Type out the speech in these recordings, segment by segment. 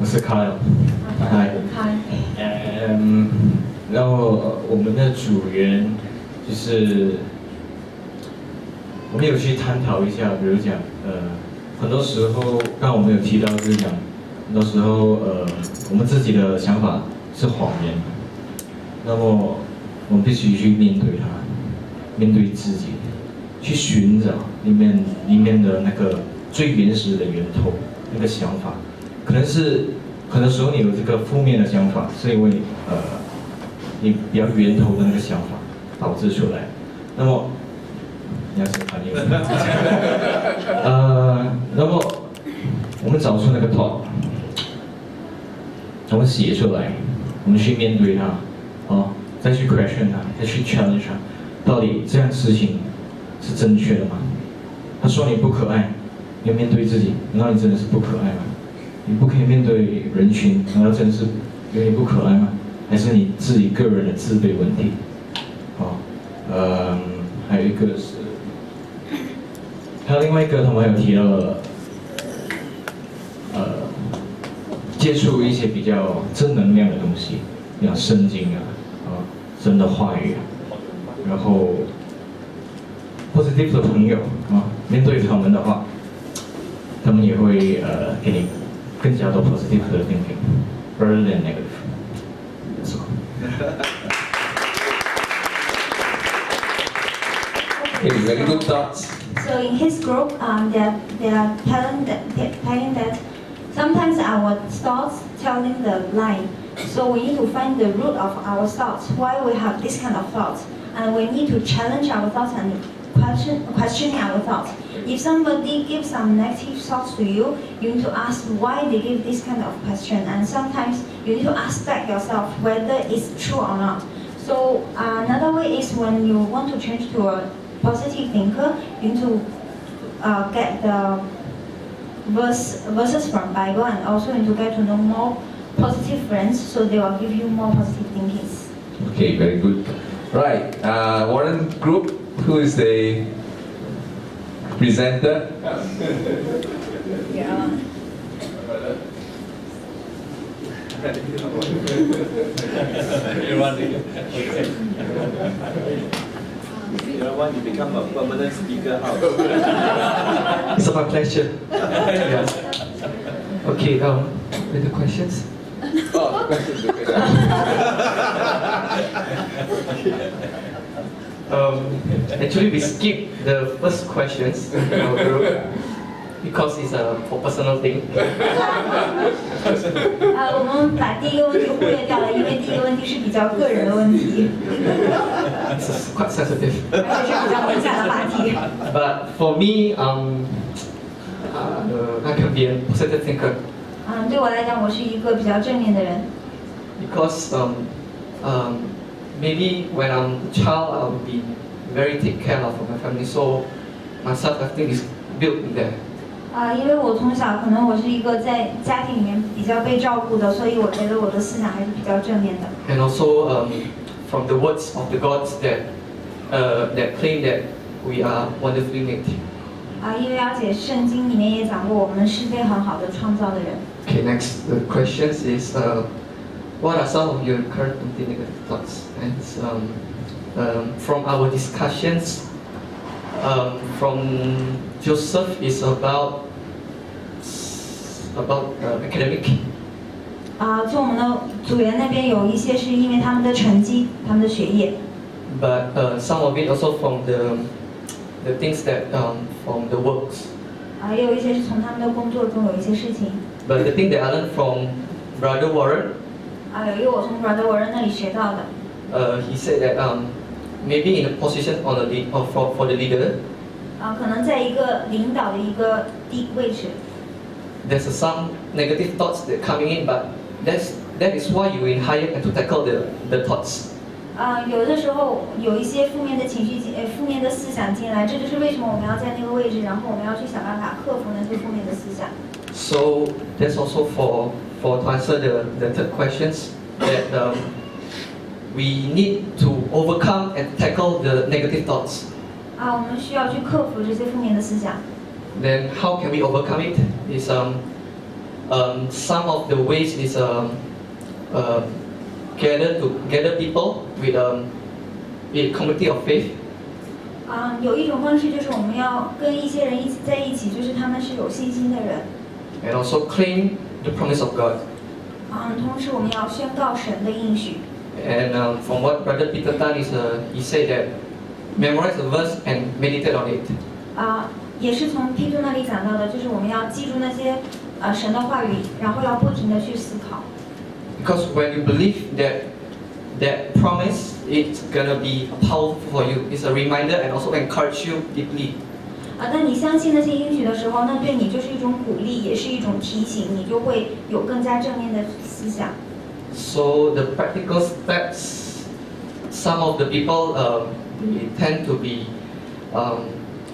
我是 Kyle。嗨。然后我们的组员就是我们有去探讨一下，比如讲很多时候，刚刚我们有提到就是讲，很多时候我们自己的想法是谎言，那么我们必须去面对它，面对自己，去寻找里面的那个最原始的源头，那个想法，可能时候你有这个负面的想法，是因为你比较源头的那个想法导致出来。那么你要什么反应？那么我们找出那个 thought， 我们写出来，我们去面对它，再去 question 它，再去 challenge 它，到底这样事情是正确的吗？他说你不可爱，你要面对自己，难道你真的是不可爱吗？你不可以面对人群，难道真的是因为你不可爱吗？还是你自己个人的自卑问题？还有一个是，还有另外一个他们有提到了，接触一些比较正能量的东西，像圣经神的话语然后 positive 的朋友面对他们的话，他们也会给你更加多 positive 的 thinking，rather than negative。That's all. Okay, very good thoughts. So in his group, they are telling that sometimes our thoughts telling the lie. So we need to find the root of our thoughts, why we have this kind of thoughts, and we need to challenge our thoughts and questioning our thoughts. If somebody gives some negative thoughts to you, you need to ask why they give this kind of question, and sometimes you need to ask back yourself whether it's true or not. So another way is when you want to change to a positive thinker, you need to get the verses from Bible, and also you need to get to know more positive friends, so they will give you more positive thinkings. Okay, very good. Right, Warren Group, who is the presenter? Yeah. You don't want to become a permanent speaker house. It's my pleasure. Yes. Okay, with the questions? Oh, questions. Actually, we skipped the first questions in our group because it's for personal thing. 我们把第一个问题忽略掉了，因为第一个问题是比较个人的问题， It's quite sensitive. 而且是比较敏感的话题。But for me, I can be a positive thinker 对我来讲，我是一个比较正面的人， because maybe when I'm a child, I'll be very take care of my family. So my self-esteem is built in there. 因为我从小可能我是一个在家庭里面比较被照顾的，所以我觉得我的思想还是比较正面的。And also from the words of the gods that claim that we are wonderfully made. 因为而且圣经里面也讲过，我们是被很好的创造的人。Okay, next the questions is what are some of your current negative thoughts? And from our discussions, from Joseph is about academic. 从我们的组员那边有一些是因为他们的成绩、他们的学业。But some of it also from the things that from the works. 也有一些是从他们的工作中有一些事情。But the thing that I learned from Brother Warren. 有一个我从 Brother Warren 那里学到的。He said that maybe in a position on the lead, for the leader. 可能在一个领导的一个位置。There's some negative thoughts that coming in, but that is why you hire and to tackle the thoughts. 有的时候有一些负面的情绪负面的思想进来，这就是为什么我们要在那个位置，然后我们要去想办法克服那些负面的思想。So that's also for to answer the third questions that we need to overcome and tackle the negative thoughts. 我们需要去克服这些负面的思想。Then how can we overcome it? Is some of the ways is gather people with community of faith. 有一种方式就是我们要跟一些人一起在一起，就是他们是有信心的人。And also claim the promise of God. 同时我们要宣告神的应许。And from what Brother Peter done is, he said that memorize the verse and meditate on it. 也是从 Peter 那里讲到的，就是我们要记住那些神的话语，然后要不停的去思考。Because when you believe that promise, it's gonna be powerful for you. It's a reminder and also encourage you deeply. 当你相信那些应许的时候，那对你就是一种鼓励，也是一种提醒，你就会有更加正面的思想。So the practical steps, some of the people they tend to be,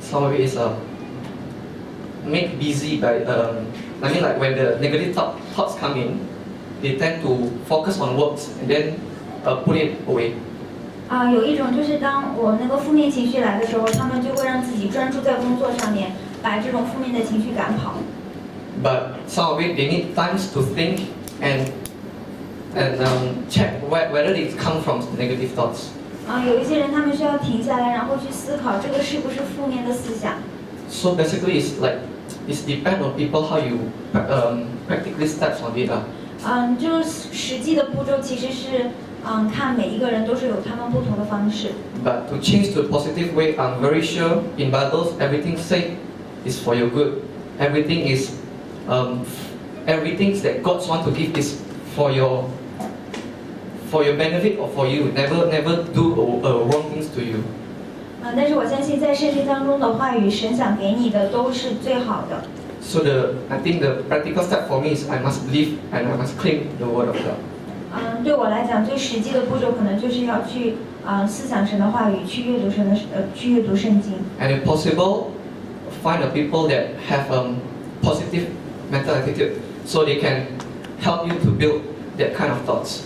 some of it is made busy by, I mean like when the negative thoughts come in, they tend to focus on works and then put it away. 有一种就是当我那个负面情绪来的时候，他们就会让自己专注在工作上面，把这种负面的情绪赶跑。But some of it they need times to think and check whether it comes from negative thoughts. 有一些人他们需要停下来，然后去思考这个是不是负面的思想。So basically, it's depend on people how you practically steps on it. 就是实际的步骤其实是看每一个人都是有他们不同的方式。But to change to a positive way, I'm very sure in Bibles everything said is for your good. Everything is everything that God wants to give is for your benefit or for you. Never do wrong things to you. 但是我相信在圣经当中的话语，神想给你的都是最好的。So I think the practical step for me is I must believe and I must claim the word of God. 对我来讲，最实际的步骤可能就是要去思想神的话语，去阅读圣经。And if possible, find the people that have positive mental attitude, so they can help you to build that kind of thoughts.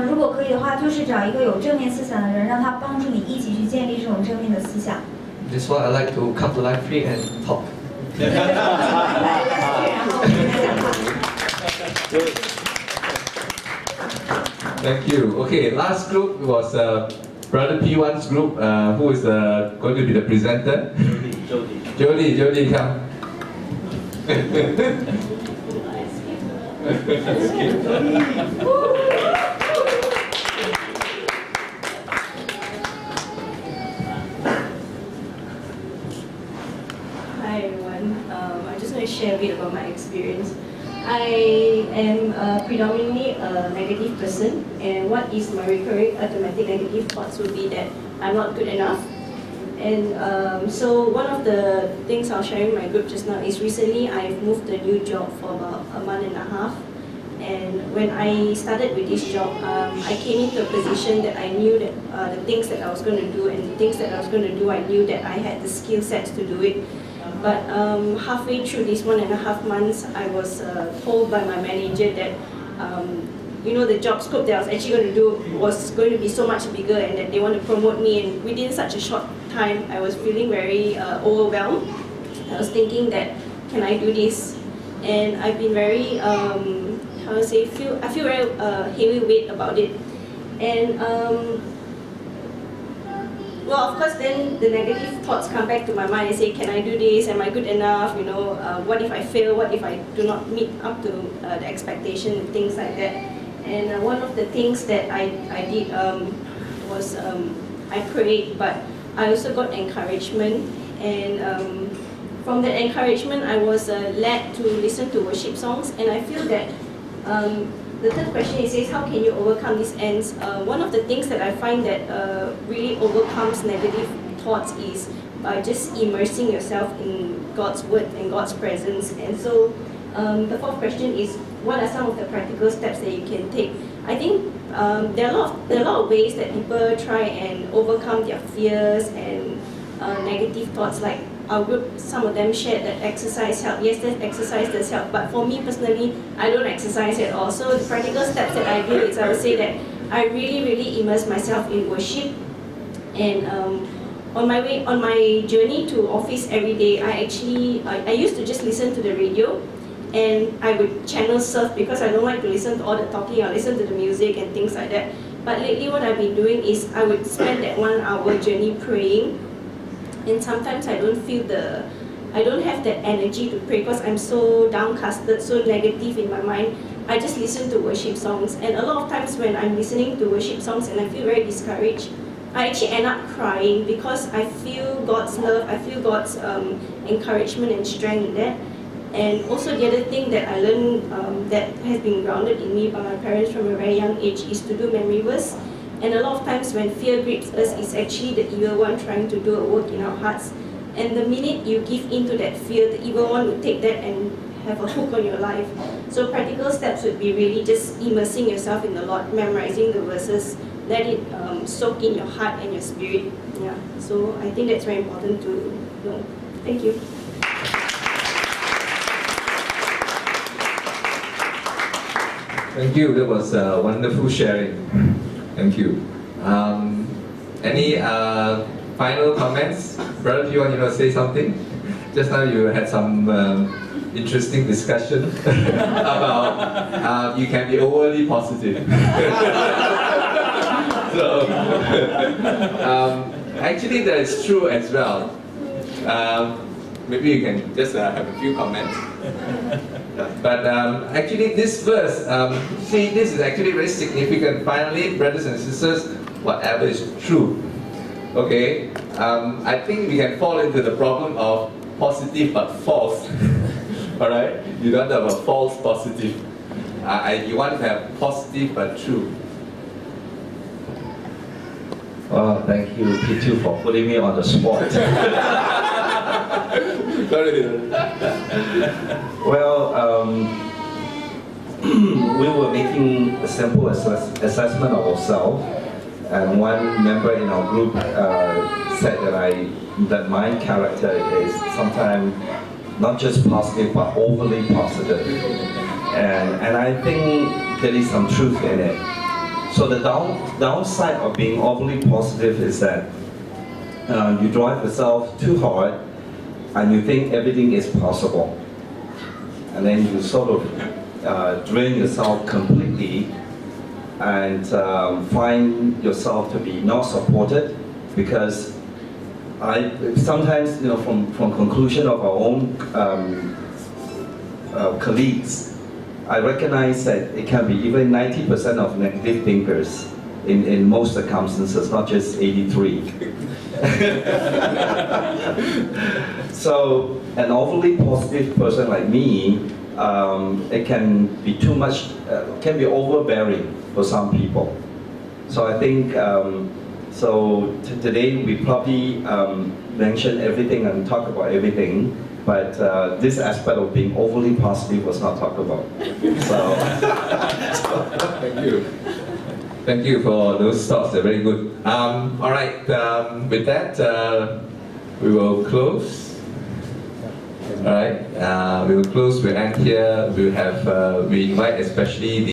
如果可以的话，就是找一个有正面思想的人，让他帮助你一起去建立这种正面的思想。This is why I like to come to Life Free and talk. 然后我们来讲话。Thank you. Okay, last group was Brother P1's group, who is going to be the presenter. Jody, come. Hi everyone, I just want to share a bit about my experience. I am predominantly a negative person, and what is my recurring automatic negative thoughts would be that I'm not good enough. And so one of the things I'll share in my group just now is recently I've moved a new job for about a month and a half. And when I started with this job, I came into a position that I knew that the things that I was going to do and the things that I was going to do, I knew that I had the skill sets to do it. But halfway through these 1.5 months, I was told by my manager that the job scope that I was actually going to do was going to be so much bigger, and that they want to promote me. And within such a short time, I was feeling very overwhelmed. I was thinking that, can I do this? And I've been very, I feel very heavy weight about it. And well, of course, then the negative thoughts come back to my mind and say, can I do this? Am I good enough? What if I fail? What if I do not meet up to the expectation and things like that? And one of the things that I did was I prayed, but I also got encouragement. And from that encouragement, I was led to listen to worship songs. And I feel that the third question, it says, how can you overcome these ends? One of the things that I find that really overcomes negative thoughts is by just immersing yourself in God's word and God's presence. And so the fourth question is, what are some of the practical steps that you can take? I think there are a lot of ways that people try and overcome their fears and negative thoughts. Like our group, some of them shared that exercise help. Yes, that exercise does help, but for me personally, I don't exercise at all. So the practical steps that I do is, I would say that I really immerse myself in worship. And on my journey to office every day, I used to just listen to the radio. and I would channel surf because I don't like to listen to all the talking. I listen to the music and things like that. But lately what I've been doing is I would spend that 1 hour journey praying, and sometimes I don't have that energy to pray because I'm so downcasted, so negative in my mind. I just listen to worship songs, and a lot of times when I'm listening to worship songs and I feel very discouraged, I actually end up crying because I feel God's love, I feel God's encouragement and strength in that. And also the other thing that I learned that has been grounded in me by my parents from a very young age is to do memory verse. And a lot of times when fear grips us, it's actually the evil one trying to do a work in our hearts. And the minute you give in to that fear, the evil one will take that and have a hook on your life. So practical steps would be really just immersing yourself in the Lord, memorizing the verses, let it soak in your heart and your spirit. Yeah. So I think that's very important to know. Thank you. Thank you. That was wonderful sharing. Thank you. Any final comments? Brother, you want to say something? Just now you had some interesting discussion about you can be overly positive. So, actually that is true as well. Maybe you can just have a few comments. But actually this verse, see, this is actually very significant. Finally, brothers and sisters, whatever is true. Okay, I think we can fall into the problem of positive but false. Alright, you don't have a false positive. You want to have positive but true. Well, thank you, P2, for putting me on the spot. Sorry. Well, we were making a simple assessment of ourselves, and one member in our group said that my character is sometimes not just positive but overly positive, and I think there is some truth in it. So the downside of being overly positive is that you drive yourself too hard and you think everything is possible. And then you sort of drain yourself completely and find yourself to be not supported, because sometimes, from conclusion of our own colleagues, I recognize that it can be even 90% of negative thinkers in most circumstances, not just 83. So an overly positive person like me, it can be too much, can be overbearing for some people. So I think, today we probably mention everything and talk about everything, but this aspect of being overly positive was not talked about. So, Thank you. Thank you for those thoughts, they're very good. All right, with that, we will close. All right, we will close, we'll end here. We invite especially the